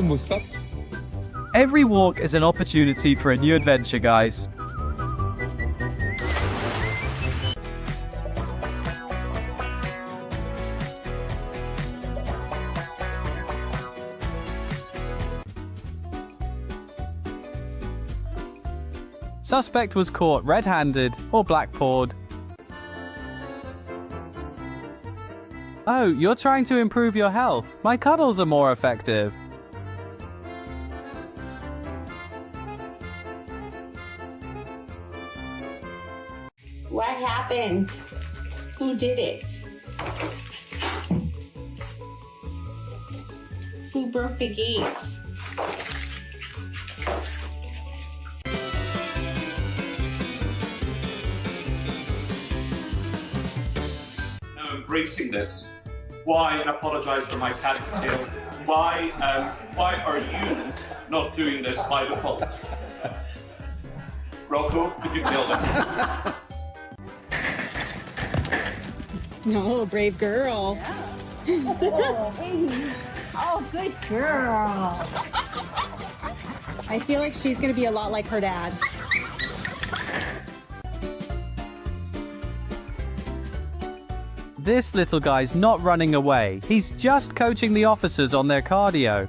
مستقبل. Every walk is an opportunity for a new adventure, guys. Suspect was caught red-handed or black-pawed. Oh, you're trying to improve your health. My cuddles are more effective. What happened? Who did it? Who broke the gate? Embracing this. Why apologize for my cat's tail? Why are you not doing this by default? Rocco, could you tell them? No, brave girl. Yeah. Oh, baby. Oh, good girl. I feel like she's gonna be a lot like her dad. This little guy's not running away. He's just coaching the officers on their cardio.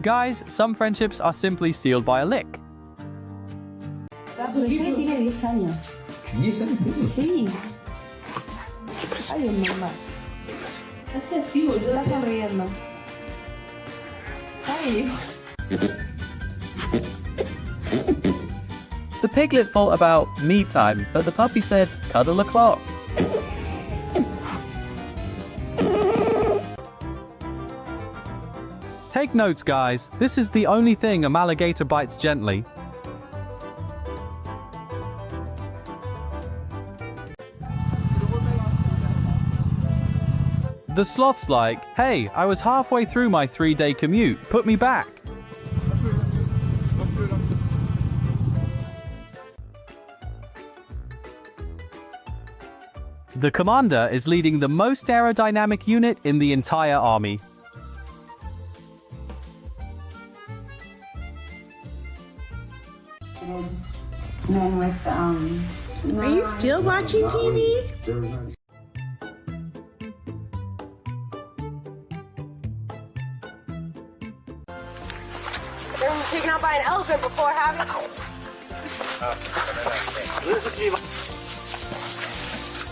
Guys, some friendships are simply sealed by a lick. Tiene 10 años. Sí. Ay, mamá. Hace así, boludo. Está sonriendo. Ay. The piglet thought about me time, but the puppy said, cuddle a clock. Take notes, guys. This is the only thing a alligator bites gently. The sloth's like, hey, I was halfway through my 3-day commute. Put me back. The commander is leading the most aerodynamic unit in the entire army. Men with, Are you still watching TV? They were taken out by an elephant before having.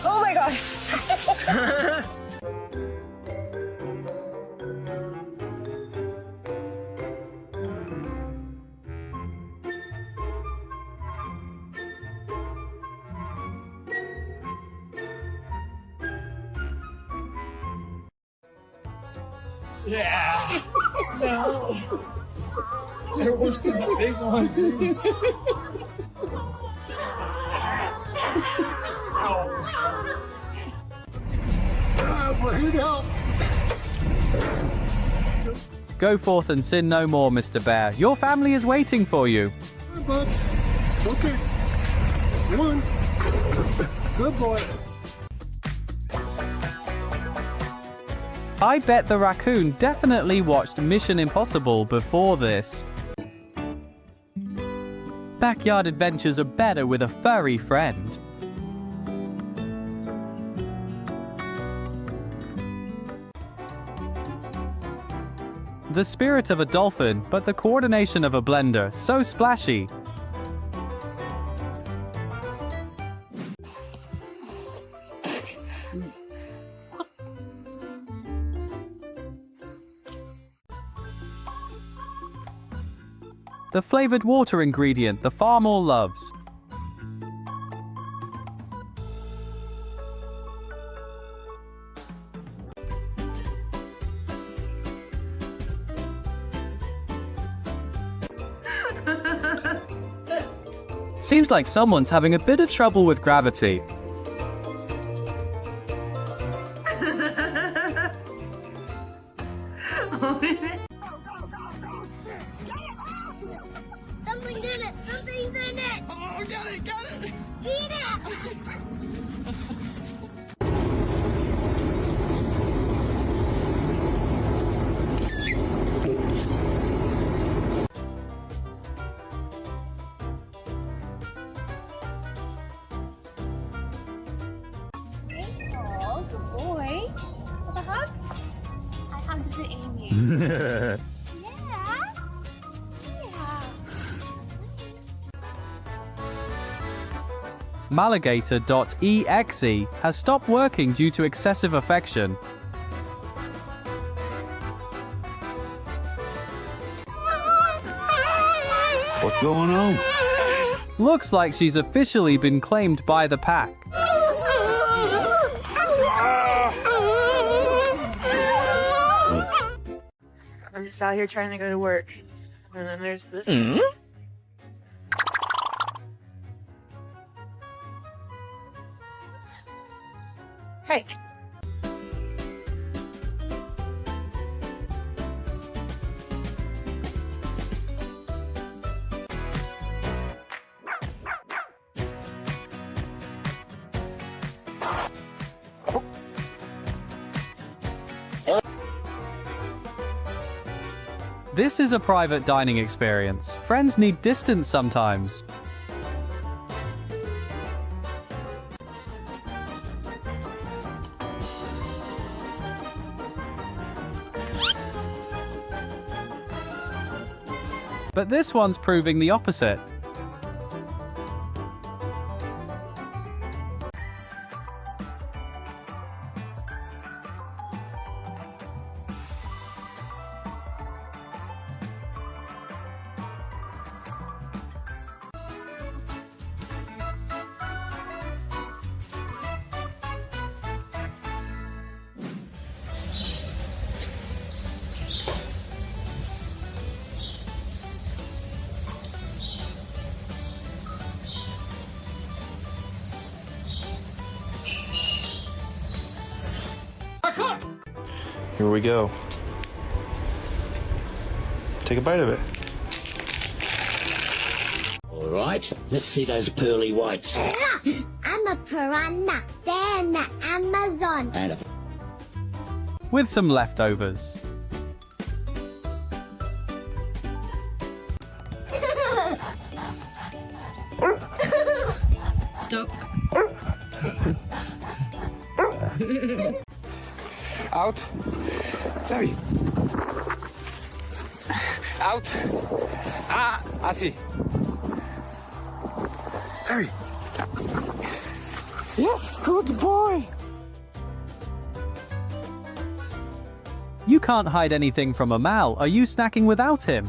Oh my god! Yeah. No. There was some big one, dude. Go forth and sin no more, Mr. Bear. Your family is waiting for you. Hi, Bugs. Okay. Come on. Good boy. I bet the raccoon definitely watched Mission Impossible before this. Backyard adventures are better with a furry friend. The spirit of a dolphin, but the coordination of a blender, so splashy. The flavored water ingredient the farm all loves. Seems like someone's having a bit of trouble with gravity. Oh, Oh, good boy. Have a hug? I hug the emu. Yeah. Yeah. Maligator.exe has stopped working due to excessive affection. What's going on? Looks like she's officially been claimed by the pack. I'm just out here trying to go to work. And then there's this. Hey. This is a private dining experience. Friends need distance sometimes. But this one's proving the opposite. Here we go. Take a bite of it. All right, let's see those pearly whites. I'm a piranha. They're in the Amazon. And a With some leftovers. Stop. Out. Zoe. Out. Ah, así. Zoe. Yes. Yes, good boy. You can't hide anything from a Mal. Are you snacking without him?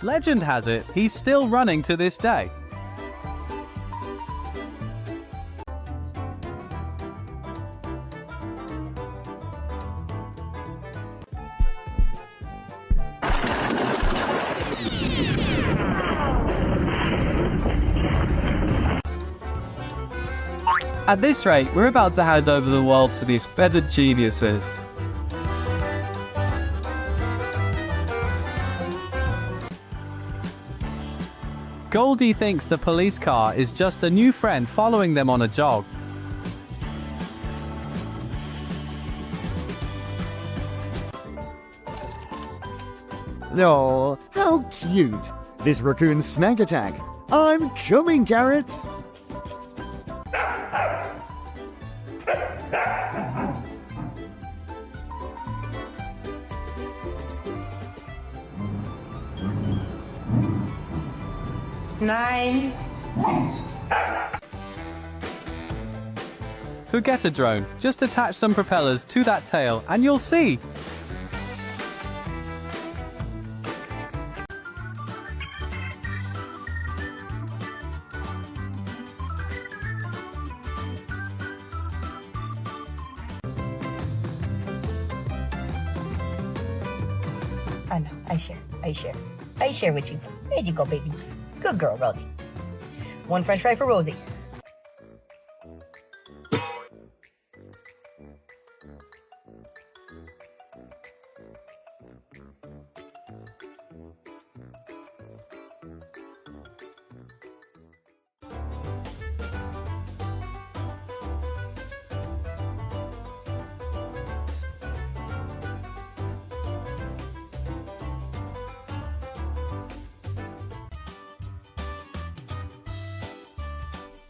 Legend has it, he's still running to this day. At this rate, we're about to hand over the world to these feathered geniuses. Goldie thinks the police car is just a new friend following them on a jog. Oh, how cute! This raccoon's snack attack. I'm coming, carrots! 9. To get a drone, just attach some propellers to that tail and you'll see. I know. I share. I share with you. There you go, baby. Good girl, Rosie. 1 French fry for Rosie.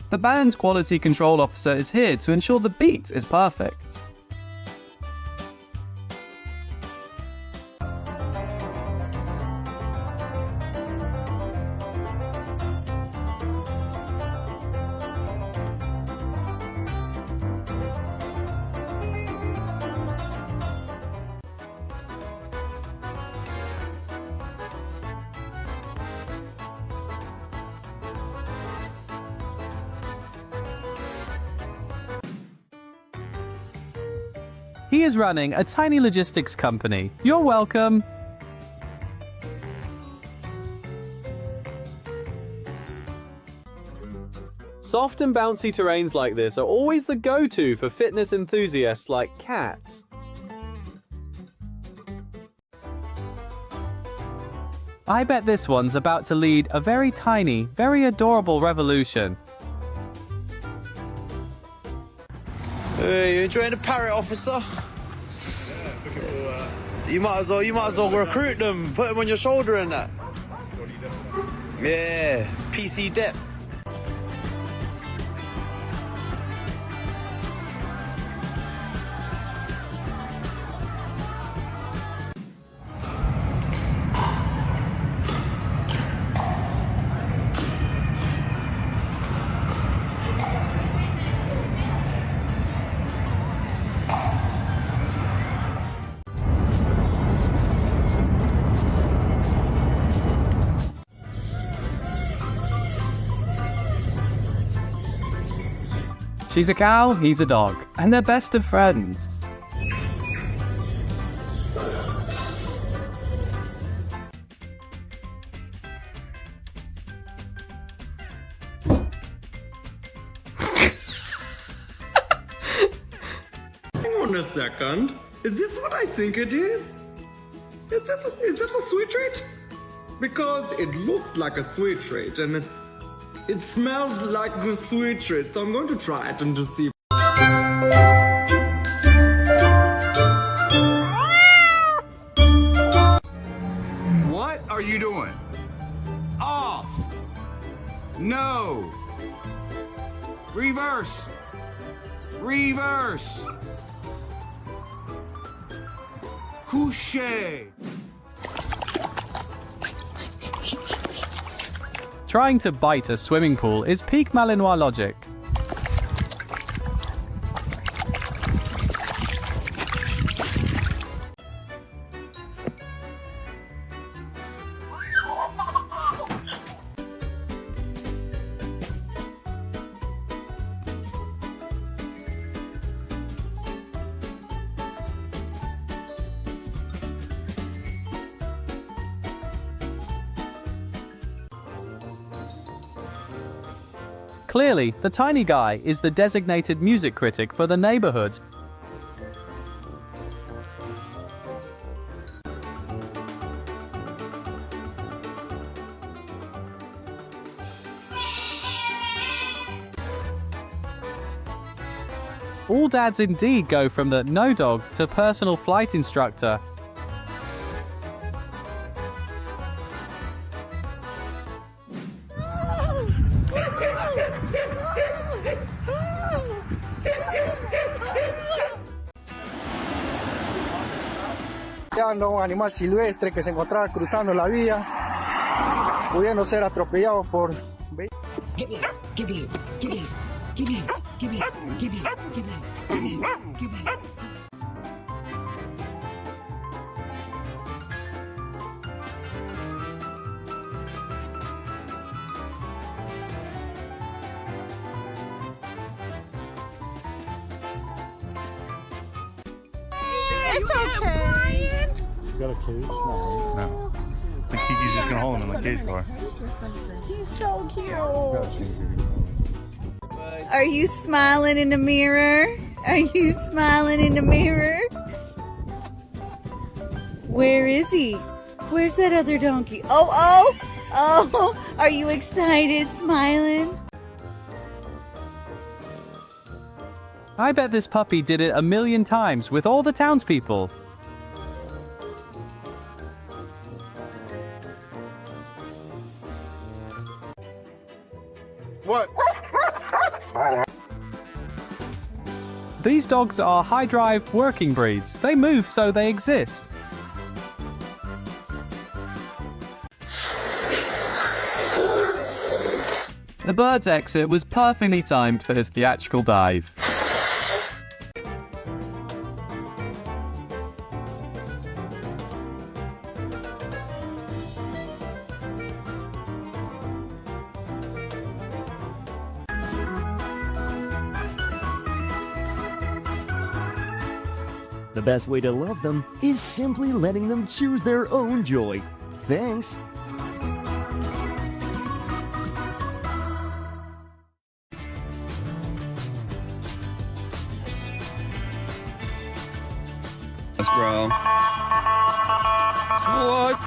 The band's quality control officer is here to ensure the beat is perfect. He is running a tiny logistics company. You're welcome. Soft and bouncy terrains like this are always the go-to for fitness enthusiasts like cats. I bet this one's about to lead a very tiny, very adorable revolution. Hey, you enjoying the parrot, officer? You might as well recruit them, put them on your shoulder and that. Yeah, PC depth. She's a cow, he's a dog, and they're best of friends. Hang on a second. Is this what I think it is? Is this a sweet treat? Because it looks like a sweet treat and it smells like a sweet treat, so I'm going to try it and just see. What are you doing? Off! No! Reverse! Reverse! Couché! Trying to bite a swimming pool is peak Malinois logic. Clearly, the tiny guy is the designated music critic for the neighborhood. All dads indeed go from the no dog to personal flight instructor. Un animal silvestre que se encontraba cruzando la vía. pudiendo ser atropellados por... Give me, give me, give me, give me, give me, give me, give me, give me, give me. It's okay. You got a cage? No. No. I think Kiki's just gonna hold him in the cage car. He's so cute. Are you smiling in the mirror? Are you smiling in the mirror? Where is he? Where's that other donkey? Oh, are you excited, smiling? I bet this puppy did it 1,000,000 times with all the townspeople. What? These dogs are high-drive working breeds. They move so they exist. The bird's exit was perfectly timed for his theatrical dive. The best way to love them is simply letting them choose their own joy. Thanks. Let's grow. What?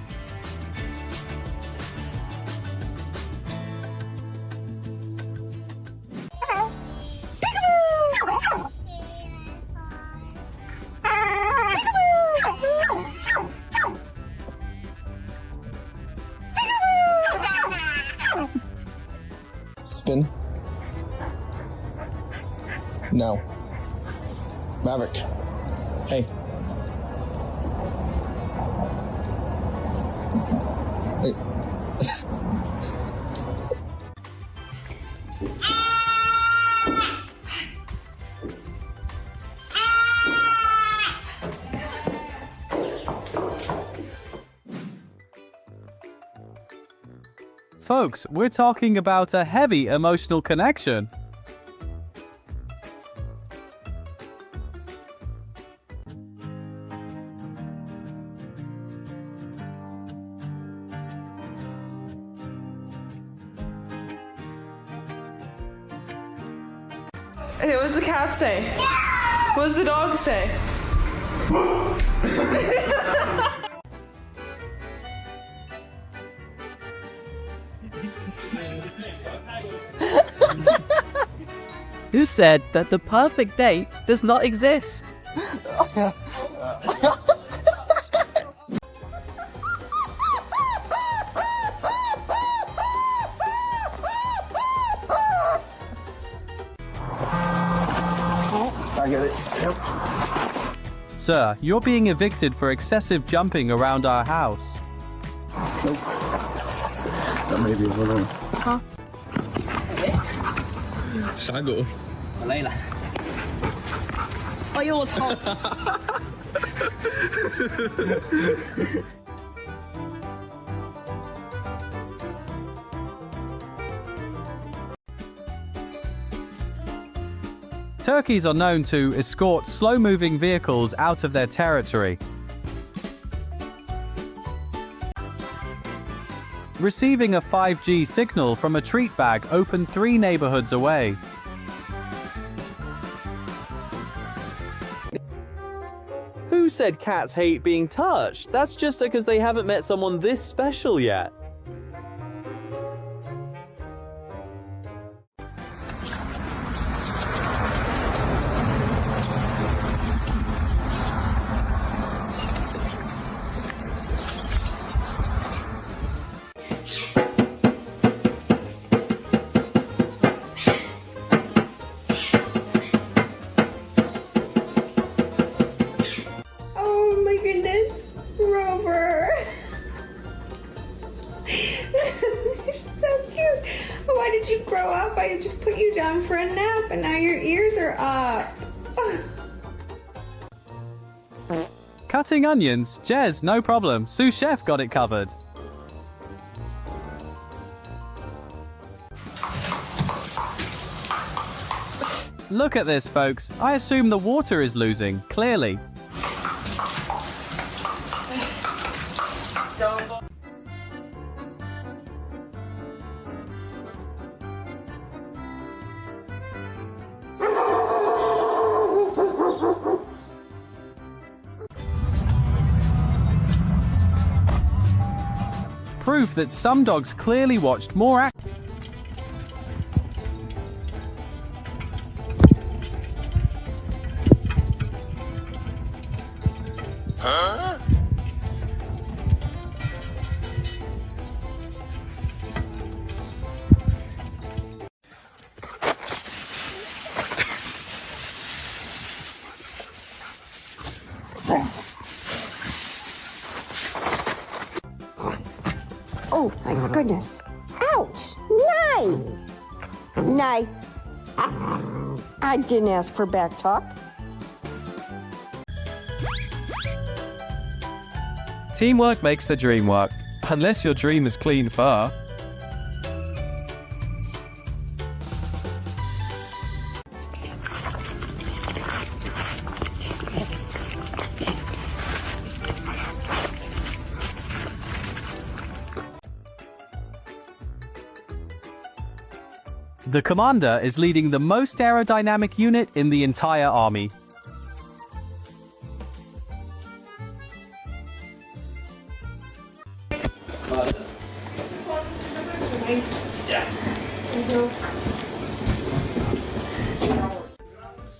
Spin. No. Maverick. Hey. Hey. Folks, we're talking about a heavy emotional connection. Hey, what's the cat say? What does the dog say? Who said that the perfect date does not exist? I get it. Yep. Sir, you're being evicted for excessive jumping around our house. Nope. That may be a little... Huh? Shago. 我累了。哎呦我操！ Turkeys are known to escort slow-moving vehicles out of their territory. Receiving a 5G signal from a treat bag opened 3 neighborhoods away. Who said cats hate being touched? That's just because they haven't met someone this special yet. Oh my goodness, Rover. did you grow up? I just put you down for a nap and now your ears are up. Cutting onions? Jez, no problem. Sous Chef got it covered. Look at this, folks. I assume the water is losing, clearly. Proof that some dogs clearly watched more act. Huh? Oh my goodness. Ouch! Nay! Nay. I didn't ask for back talk. Teamwork makes the dream work. Unless your dream is clean fur. The commander is leading the most aerodynamic unit in the entire army.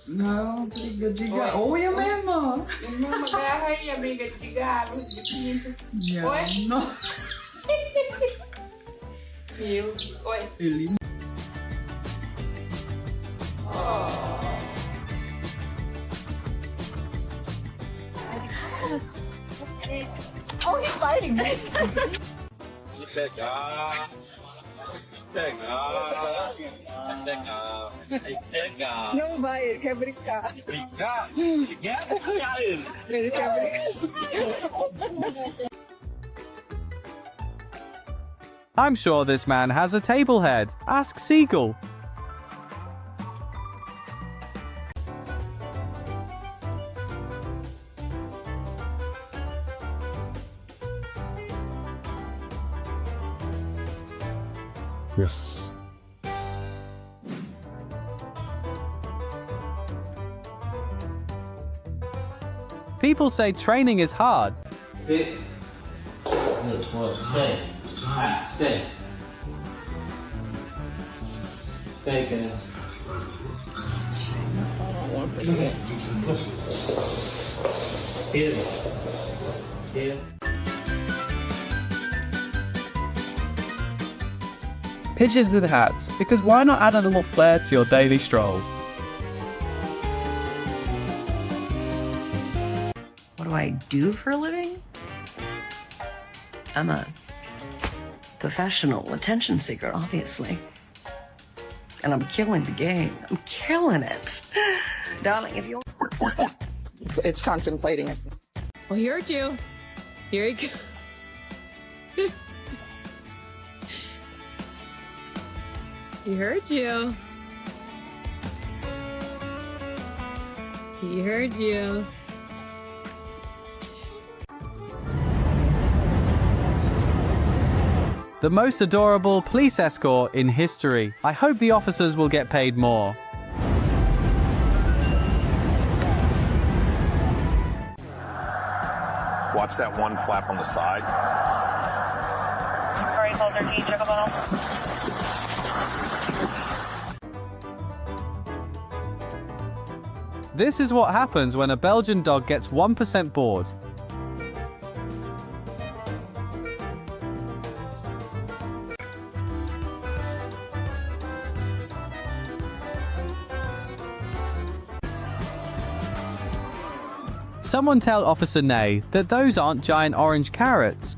Não, diga. Oi, é mesmo. Mesmo garra aí, amiga, de galo. Oi? Não. Eu. Oi. Ele. Oh, he's biting me. Se pegar. Pegar. Não vai, ele quer brincar. Brincar? Ele quer ganhar ele. Ele quer brincar. I'm sure this man has a table head. Ask Seagull. Yes. People say training is hard. Stay. Stay. Stay, Kenneth. Here. Here. Pitches to the hats, because why not add a little flair to your daily stroll? What do I do for a living? I'm a professional attention seeker, obviously. And I'm killing the game. I'm killing it. Darling, if you're... It's contemplating it. Well, he heard you. Here he goes. He heard you. He heard you. The most adorable police escort in history. I hope the officers will get paid more. Watch that one flap on the side. Alright, hold 13, check them out. This is what happens when a Belgian dog gets 1% bored. Someone tell Officer Ney that those aren't giant orange carrots.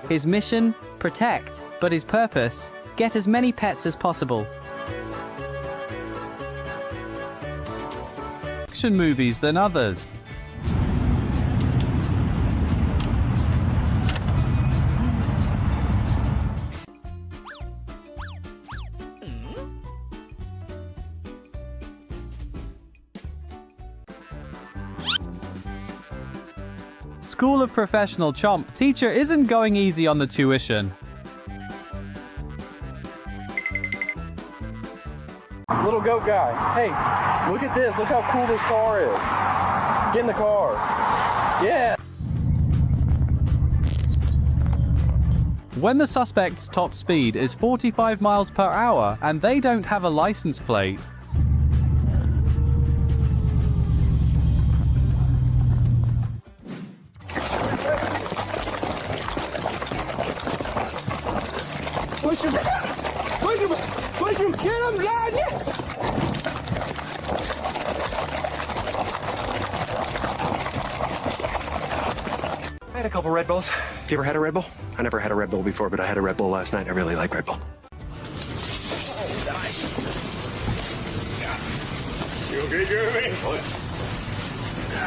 His mission? Protect. But his purpose? Get as many pets as possible. Action movies than others. School of Professional Chomp teacher isn't going easy on the tuition. Little goat guy, hey, look at this. Look how cool this car is. Get in the car. Yeah. When the suspect's top speed is 45 miles per hour and they don't have a license plate, Push him! Push him! Push him! Get him, lad! I had a couple Red Bulls. You ever had a Red Bull? I never had a Red Bull before, but I had a Red Bull last night. I really like Red Bull. You okay, Jeremy?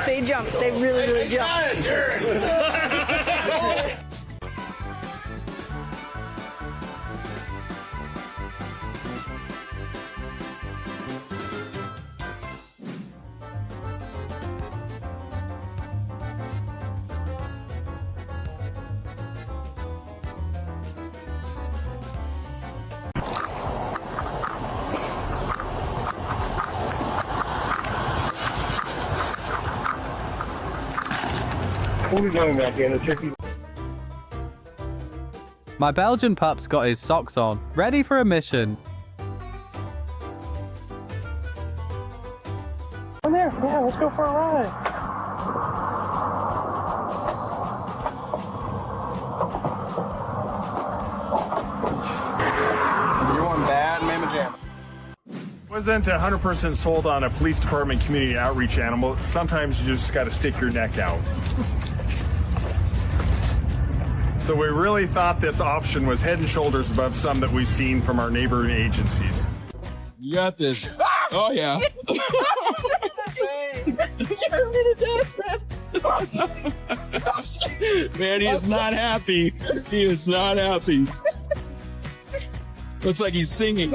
They jumped. They really jumped. What are we doing back here? The chicken? my Belgian pup's got his socks on, ready for a mission. Come there. Yeah, let's go for a ride. You're one bad mamma jamma. Wasn't 100% sold on a police department community outreach animal. Sometimes you just got to stick your neck out. So we really thought this option was head and shoulders above some that we've seen from our neighboring agencies. You got this. Oh, yeah. Man, he is not happy. He is not happy. Looks like he's singing.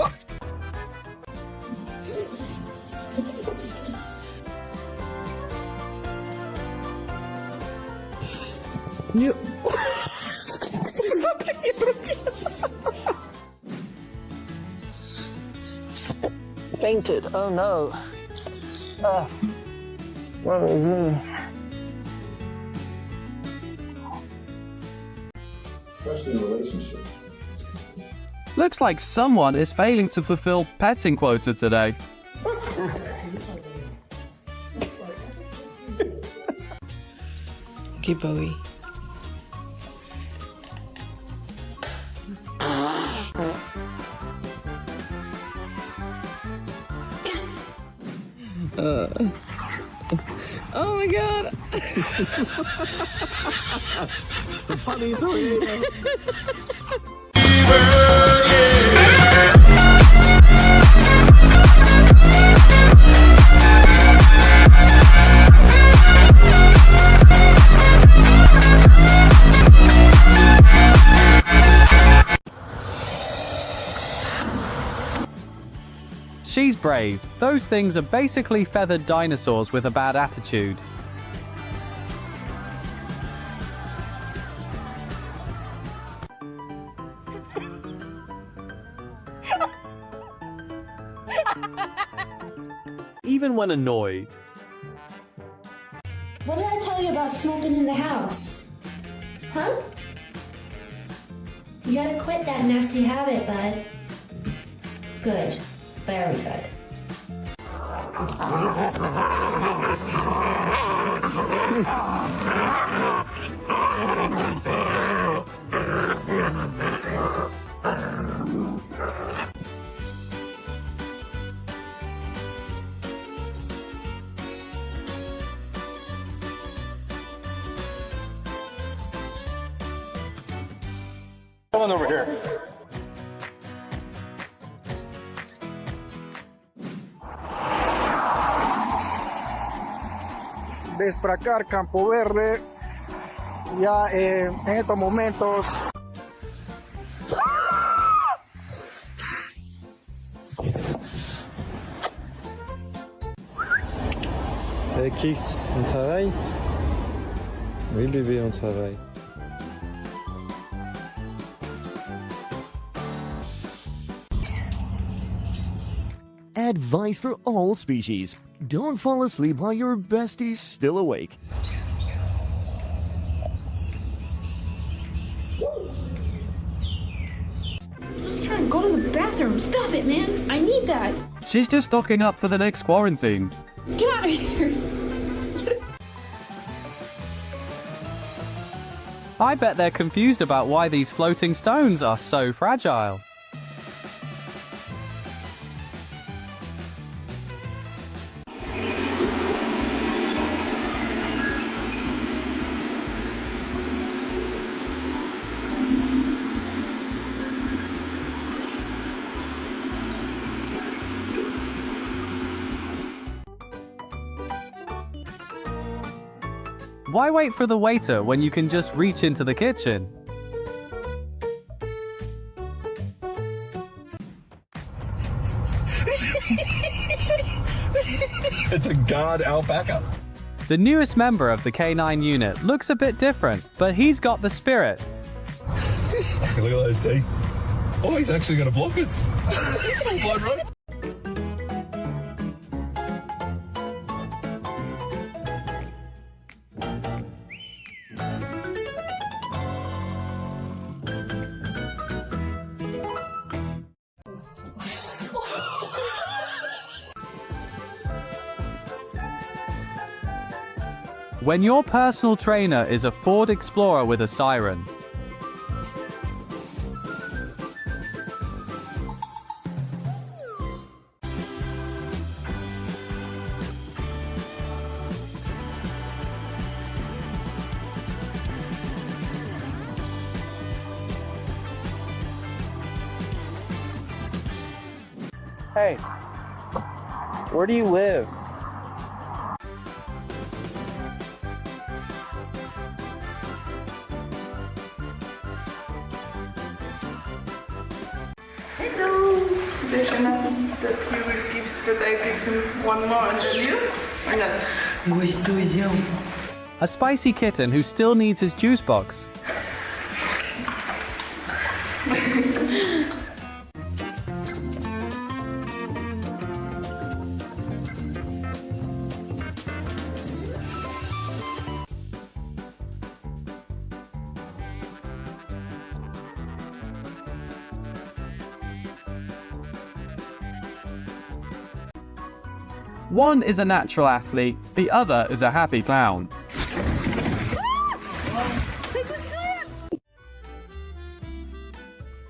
You. Fainted. Oh no. What is it? Especially in relationships. Looks like someone is failing to fulfill petting quota today. Okay, Bowie. Oh my god! The funny tornado. She's brave. Those things are basically feathered dinosaurs with a bad attitude. Even when annoyed. What did I tell you about smoking in the house? Huh? You gotta quit that nasty habit, bud. Good. Very good. Come on over here. Despracar Campo Verde ya en estos momentos. Kiss, on travaille? Oui bébé, on travaille. Advice for all species. Don't fall asleep while your bestie's still awake. Just trying to go to the bathroom. Stop it, man. I need that. She's just stocking up for the next quarantine. Get out of here. I bet they're confused about why these floating stones are so fragile. Why wait for the waiter when you can just reach into the kitchen? It's a god alpaca. The newest member of the K9 unit looks a bit different, but he's got the spirit. Look at those teeth. Oh, he's actually going to block us. He's no blood, right? When your personal trainer is a Ford Explorer with a siren. Hey, where do you live? Did you know that you will give that I give him one more and then you? Or not? A spicy kitten who still needs his juice box. One is a natural athlete, the other is a happy clown.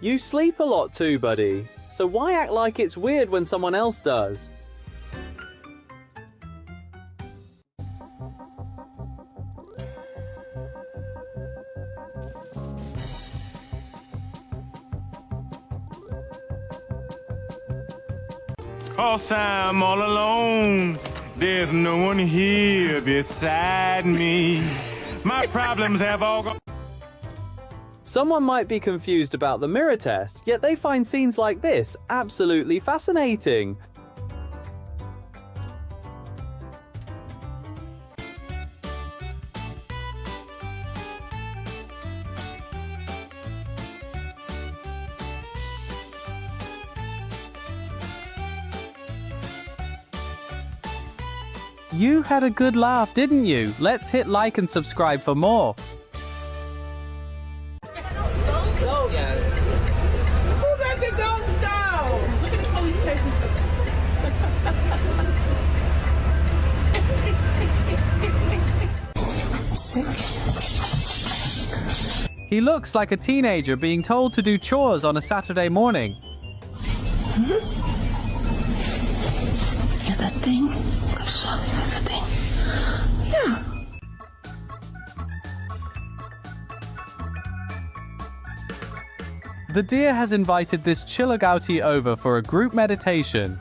You sleep a lot too, buddy. So why act like it's weird when someone else does? Cause I'm all alone. There's no one here beside me. My problems have all gone. Someone might be confused about the mirror test, yet they find scenes like this absolutely fascinating. You had a good laugh, didn't you? Let's hit like and subscribe for more. Who got the gold stone? Look at the police chasing He looks like a teenager being told to do chores on a Saturday morning. Is that thing? Is that thing? Yeah. The deer has invited this chillagouti over for a group meditation.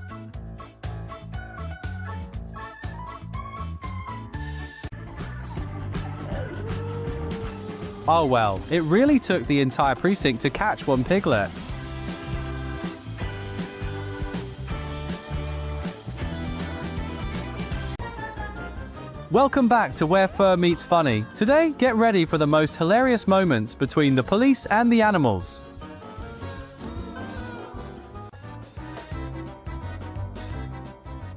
Oh well, it really took the entire precinct to catch one piglet. Welcome back to Where Fur Meets Funny. Today, get ready for the most hilarious moments between the police and the animals.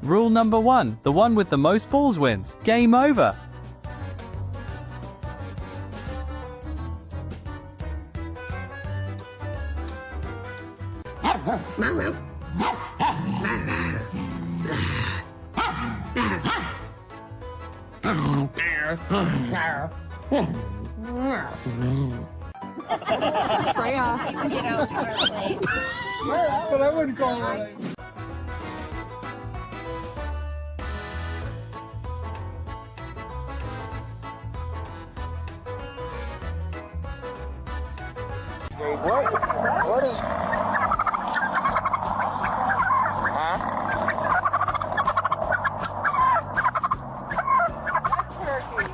Rule number 1, the one with the most balls wins. Game over. Freya, get out of our place. But I wouldn't call her. What is... Huh? Turkey.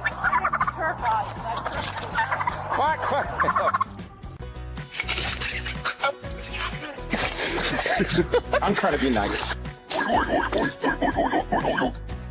Quack, quack. I'm trying to be nice.